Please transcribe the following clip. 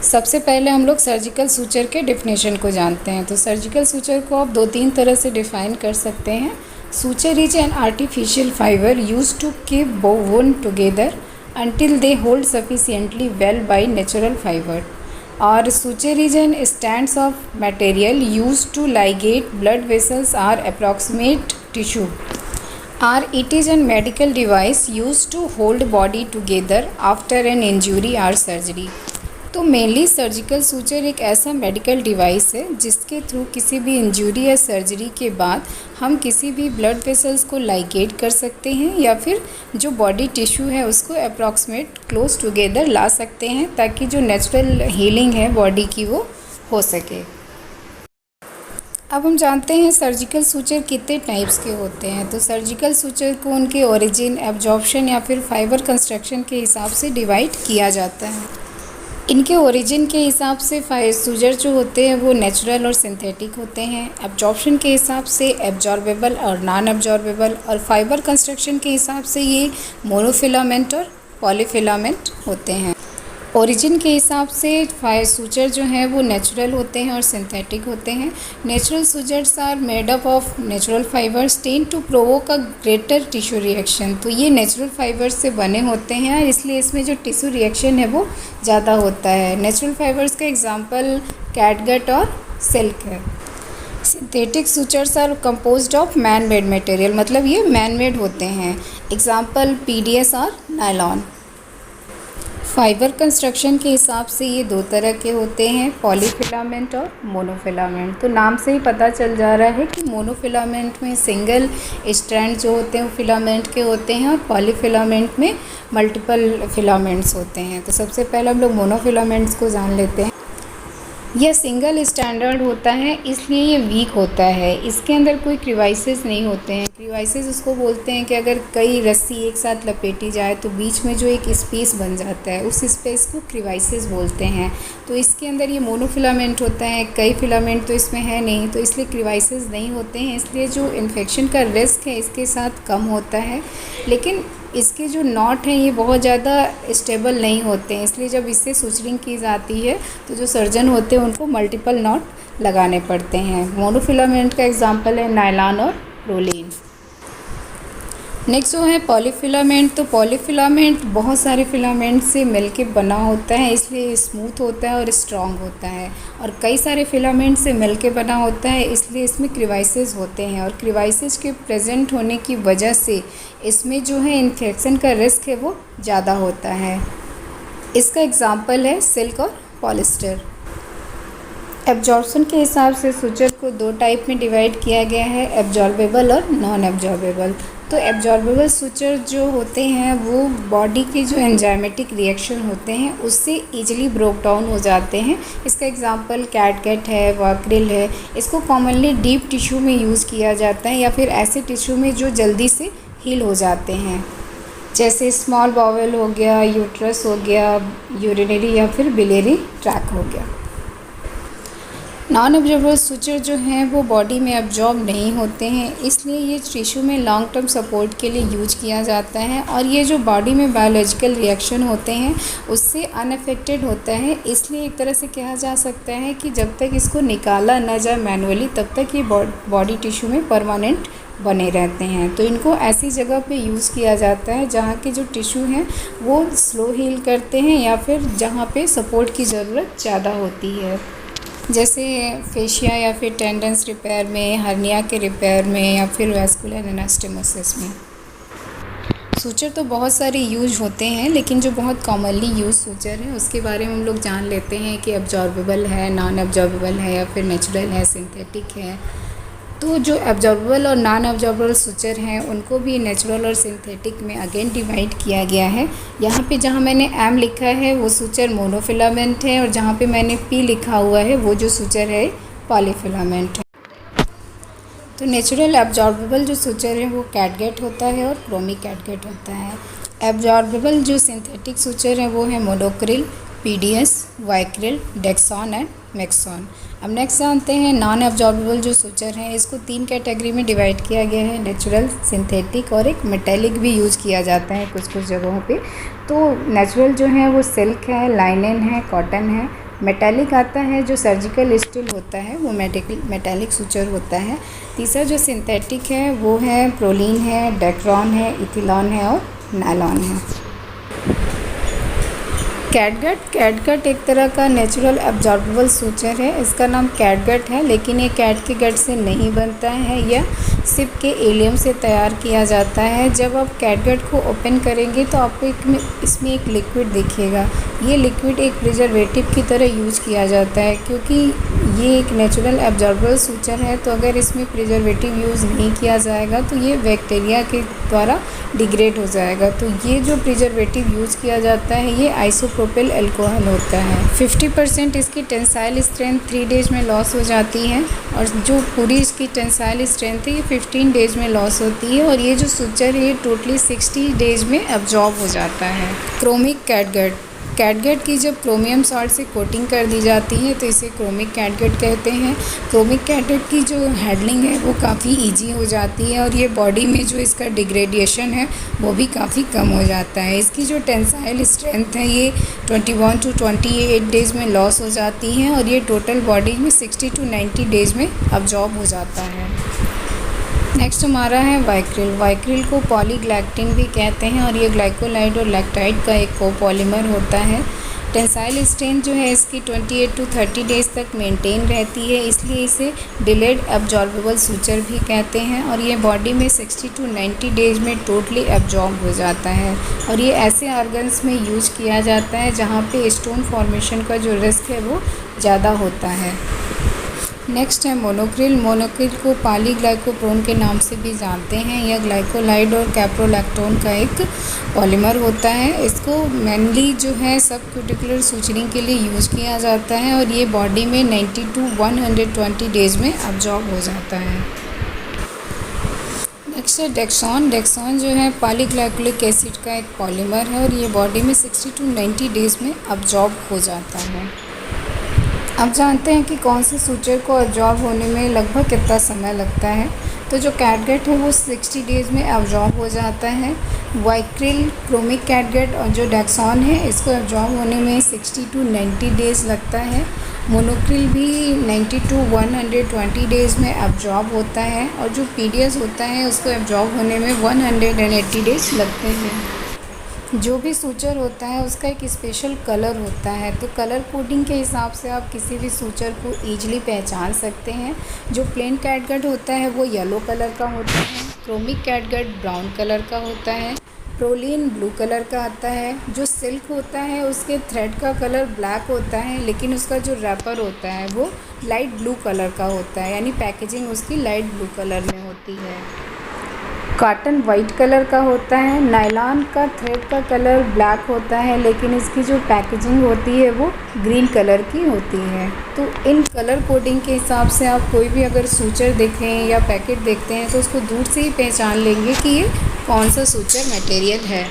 सबसे पहले हम लोग सर्जिकल सूचर के डेफिनेशन को जानते हैं। तो सर्जिकल सूचर को आप दो तीन तरह से डिफ़ाइन कर सकते हैं। Suture is an artificial fibre used to keep bone together until they hold sufficiently well by natural fiber. Or suture is an stance of material used to ligate blood vessels or approximate tissue. Or it is a medical device used to hold body together after an injury or surgery. तो mainly surgical suture एक ऐसा medical device है जिसके through किसी भी injury या surgery के बाद हम किसी भी ब्लड वेसल्स को लाइगेट कर सकते हैं या फिर जो बॉडी टिश्यू है उसको अप्रॉक्सीमेट क्लोज टुगेदर ला सकते हैं ताकि जो नेचुरल हीलिंग है बॉडी की वो हो सके। अब हम जानते हैं सर्जिकल सूचर कितने टाइप्स के होते हैं। तो सर्जिकल सूचर को उनके ओरिजिन, एब्जॉर्प्शन या फिर फाइबर कंस्ट्रक्शन के हिसाब से डिवाइड किया जाता है। इनके ओरिजिन के हिसाब से सूचर जो होते हैं वो नेचुरल और सिंथेटिक होते हैं। एब्जॉर्प्शन के हिसाब से एब्जॉर्बेबल और नॉन एब्जॉर्बेबल, और फाइबर कंस्ट्रक्शन के हिसाब से ये मोनोफिलामेंट और पॉलीफिलामेंट होते हैं। ओरिजिन के हिसाब से सूचर जो हैं वो नेचुरल होते हैं और सिंथेटिक होते हैं। Natural sutures are made up of natural fibres tend to provoke a greater tissue reaction. तो ये नेचुरल फाइबर्स से बने होते हैं और इसलिए इसमें जो टिश्यू रिएक्शन है वो ज़्यादा होता है। नेचुरल फाइबर्स का एग्जांपल कैटगट और सिल्क है। Synthetic sutures are composed of man made material, मतलब ये मैन मेड होते हैं। एग्जांपल पीडीएस और नायलॉन। फाइबर कंस्ट्रक्शन के हिसाब से ये दो तरह के होते हैं, पॉलीफिलामेंट और मोनोफिलामेंट। तो नाम से ही पता चल जा रहा है कि मोनोफिलामेंट में सिंगल स्ट्रैंड जो होते हैं वो फिलामेंट के होते हैं और पॉलीफिलामेंट में मल्टीपल फिलामेंट्स होते हैं। तो सबसे पहले हम लोग मोनोफिलामेंट्स को जान लेते हैं। यह सिंगल स्टैंडर्ड होता है इसलिए ये वीक होता है। इसके अंदर कोई क्रिवाइसेस नहीं होते हैं। क्रिवाइसेस उसको बोलते हैं कि अगर कई रस्सी एक साथ लपेटी जाए तो बीच में जो एक स्पेस बन जाता है उस स्पेस को क्रिवाइसेस बोलते हैं। तो इसके अंदर ये मोनोफिलामेंट होता है, कई फिलामेंट तो इसमें है नहीं, तो इसलिए क्रिवाइसेस नहीं होते हैं। इसलिए जो इन्फेक्शन का रिस्क है इसके साथ कम होता है। लेकिन इसके जो नॉट हैं ये बहुत ज़्यादा स्टेबल नहीं होते हैं, इसलिए जब इससे सूचरिंग की जाती है तो जो सर्जन होते हैं उनको मल्टीपल नॉट लगाने पड़ते हैं। मोनोफिलामेंट का एग्जांपल है नायलॉन और रोलिन। नेक्स्ट जो है पॉलीफिलामेंट। तो पॉलीफिलामेंट बहुत सारे फिलामेंट से मिलके बना होता है, इसलिए स्मूथ होता है और स्ट्रॉन्ग होता है। और कई सारे फिलामेंट से मिलके बना होता है इसलिए इसमें क्रिवाइसेस होते हैं। और क्रिवाइसेस के प्रेजेंट होने की वजह से इसमें जो है इन्फेक्शन का रिस्क है वो ज़्यादा होता है। इसका एग्जाम्पल है सिल्क और पॉलिस्टर। एब्जॉर्प्शन के हिसाब से सूचर को दो टाइप में डिवाइड किया गया है, एब्जॉर्बेबल और नॉन एब्जॉर्बेबल। तो एब्जॉर्बेबल सूचर जो होते हैं वो बॉडी के जो एंजाइमेटिक रिएक्शन होते हैं उससे ईजिली ब्रोक डाउन हो जाते हैं। इसका एग्जांपल कैटगट है, वाक्रिल है। इसको कॉमनली डीप टिश्यू में यूज़ किया जाता है या फिर ऐसे टिश्यू में जो जल्दी से हील हो जाते हैं, जैसे स्मॉल बाउल हो गया, यूट्रस हो गया, यूरिनरी या फिर बिलियरी ट्रैक हो गया। नॉन एब्जॉर्बेबल सूचर जो हैं वो बॉडी में एब्जॉर्ब नहीं होते हैं, इसलिए ये टिश्यू में लॉन्ग टर्म सपोर्ट के लिए यूज किया जाता है। और ये जो बॉडी में बायोलॉजिकल रिएक्शन होते हैं उससे अनअफेक्टेड होता है। इसलिए एक तरह से कहा जा सकता है कि जब तक इसको निकाला ना जाए मैनुअली तब तक ये बॉडी टिश्यू में परमानेंट बने रहते हैं। तो इनको ऐसी जगह पे यूज़ किया जाता है जहाँ के जो टिश्यू हैं वो स्लो हील करते हैं या फिर जहाँ पे सपोर्ट की ज़रूरत ज़्यादा होती है, जैसे फेशिया या फिर टेंडन्स रिपेयर में, हर्निया के रिपेयर में या फिर वैस्कुलर एनास्टेमोसिस में। सूचर तो बहुत सारे यूज होते हैं लेकिन जो बहुत कॉमनली यूज सूचर है उसके बारे में हम लोग जान लेते हैं कि एब्जॉर्बेबल है, नॉन एब्जॉर्बेबल है या फिर नेचुरल है, सिंथेटिक है। तो जो एब्जॉर्बेबल और नॉन एब्जॉर्बेबल सूचर हैं उनको भी नेचुरल और सिंथेटिक में अगेन डिवाइड किया गया है। यहाँ पे जहाँ मैंने एम लिखा है वो सूचर मोनोफिलामेंट है और जहाँ पे मैंने पी लिखा हुआ है वो जो सूचर है पॉलीफिलामेंट है। तो नेचुरल एब्जॉर्बेबल जो सूचर है वो कैटगट होता है और क्रोमी कैटगट होता है। एब्जॉर्बेबल जो सिंथेटिक सूचर है वो है मोनोक्रिल, पीडीएस, वाइक्रिल, डेक्सॉन एंड मेक्सॉन। अब नेक्स्ट जानते हैं नॉन एब्जॉर्बेबल जो सूचर हैं। इसको तीन कैटेगरी में डिवाइड किया गया है, नेचुरल, सिंथेटिक और एक मेटेलिक भी यूज़ किया जाता है कुछ कुछ जगहों पे। तो नेचुरल जो है वो सिल्क है, लाइनेन है, कॉटन है, मेटालिक आता है जो सर्जिकल स्टील होता है, वो मेटालिक सूचर होता है। तीसरा जो सिंथेटिक है वो है प्रोलीन है, डेक्ट्रॉन है, इथिलॉन है और नायलॉन है। कैटगट एक तरह का नेचुरल एब्जॉर्बेबल सूचर है। इसका नाम कैटगट है, लेकिन ये कैट के गट से नहीं बनता है, यह सिप के एलियम से तैयार किया जाता है। जब आप कैटगट को ओपन करेंगे तो आपको इसमें एक लिक्विड दिखेगा। ये लिक्विड एक प्रिजर्वेटिव की तरह यूज़ किया जाता है, क्योंकि ये एक नेचुरल एब्जॉर्बेबल सूचर है। तो अगर इसमें प्रिजर्वेटिव यूज़ नहीं किया जाएगा तो ये बैक्टीरिया के द्वारा डिग्रेड हो जाएगा। तो ये जो प्रिजर्वेटिव यूज़ किया जाता है ये आइसोप्रोपिल अल्कोहल होता है। 50% इसकी टेंसाइल स्ट्रेंथ 3 डेज़ में लॉस हो जाती है, और जो पूरी इसकी टेंसाइल स्ट्रेंथ है ये 15 डेज़ में लॉस होती है। और ये जो सूचर है ये टोटली 60 डेज़ में एब्जॉर्ब हो जाता है। क्रोमिक कैटगट की जब क्रोमियम सॉल्ट से कोटिंग कर दी जाती है तो इसे क्रोमिक कैटगट कहते हैं। क्रोमिक कैटगट की जो हैंडलिंग है वो काफ़ी इजी हो जाती है, और ये बॉडी में जो इसका डिग्रेडेशन है वो भी काफ़ी कम हो जाता है। इसकी जो टेंसाइल स्ट्रेंथ है ये 21 to 28 डेज़ में लॉस हो जाती है, और ये टोटल बॉडी में 60 to 90 डेज़ में अब्जॉर्ब हो जाता है। नेक्स्ट हमारा है वाइक्रिल को पॉलीग्लैक्टिन भी कहते हैं, और ये ग्लाइकोलाइड और लैक्टाइड का एक कोपॉलीमर होता है। टेंसाइल स्ट्रेंथ जो है इसकी 28 to 30 डेज़ तक मेंटेन रहती है, इसलिए इसे डिलेड एब्जॉर्बेबल सूचर भी कहते हैं। और ये बॉडी में 60 to 90 डेज़ में टोटली एब्जॉर्ब हो जाता है, और ये ऐसे ऑर्गन्स में यूज किया जाता है जहाँ पे स्टोन फॉर्मेशन का जो रिस्क है वो ज़्यादा होता है। नेक्स्ट है मोनोक्रिल को पॉलीग्लाइकोप्रोन के नाम से भी जानते हैं। यह ग्लाइकोलाइड और कैप्रोलैक्टोन का एक पॉलीमर होता है। इसको मेनली जो है सब क्यूटिकुलर सूचरिंग के लिए यूज़ किया जाता है, और ये बॉडी में 90 to 120 डेज़ में अब्जॉर्ब हो जाता है। नेक्स्ट है डेक्सॉन जो है पॉलीग्लाइकोलिक एसिड का एक पॉलीमर है, और ये बॉडी में 60 to 90 डेज़ में अब्जॉर्ब हो जाता है। अब जानते हैं कि कौन से सूचर को अब्जॉर्ब होने में लगभग कितना समय लगता है। तो जो कैटगट है वो 60 डेज़ में अब्जॉर्ब हो जाता है। वाइक्रिल, क्रोमिक कैटगट और जो डेक्सॉन है इसको अब्जॉर्ब होने में 60 to 90 डेज़ लगता है। मोनोक्रिल भी 90 to 120 डेज़ में अब्जॉर्ब होता है, और जो पीडियस होता है उसको अब्जॉर्ब होने में 180 डेज़ लगते हैं। जो भी सूचर होता है उसका एक स्पेशल कलर होता है, तो कलर कोडिंग के हिसाब से आप किसी भी सूचर को ईजिली पहचान सकते हैं। जो प्लेन कैटगट होता है वो येलो कलर का होता है, क्रोमिक कैटगट ब्राउन कलर का होता है, प्रोलीन ब्लू कलर का आता है। जो सिल्क होता है उसके थ्रेड का कलर ब्लैक होता है, लेकिन उसका जो रैपर होता है वो लाइट ब्लू कलर का होता है, यानी पैकेजिंग उसकी लाइट ब्लू कलर में होती है। कॉटन वाइट कलर का होता है। नायलॉन का थ्रेड का कलर ब्लैक होता है, लेकिन इसकी जो पैकेजिंग होती है वो ग्रीन कलर की होती है। तो इन कलर कोडिंग के हिसाब से आप कोई भी अगर सूचर देखें या पैकेट देखते हैं तो उसको दूर से ही पहचान लेंगे कि ये कौन सा सूचर मटेरियल है।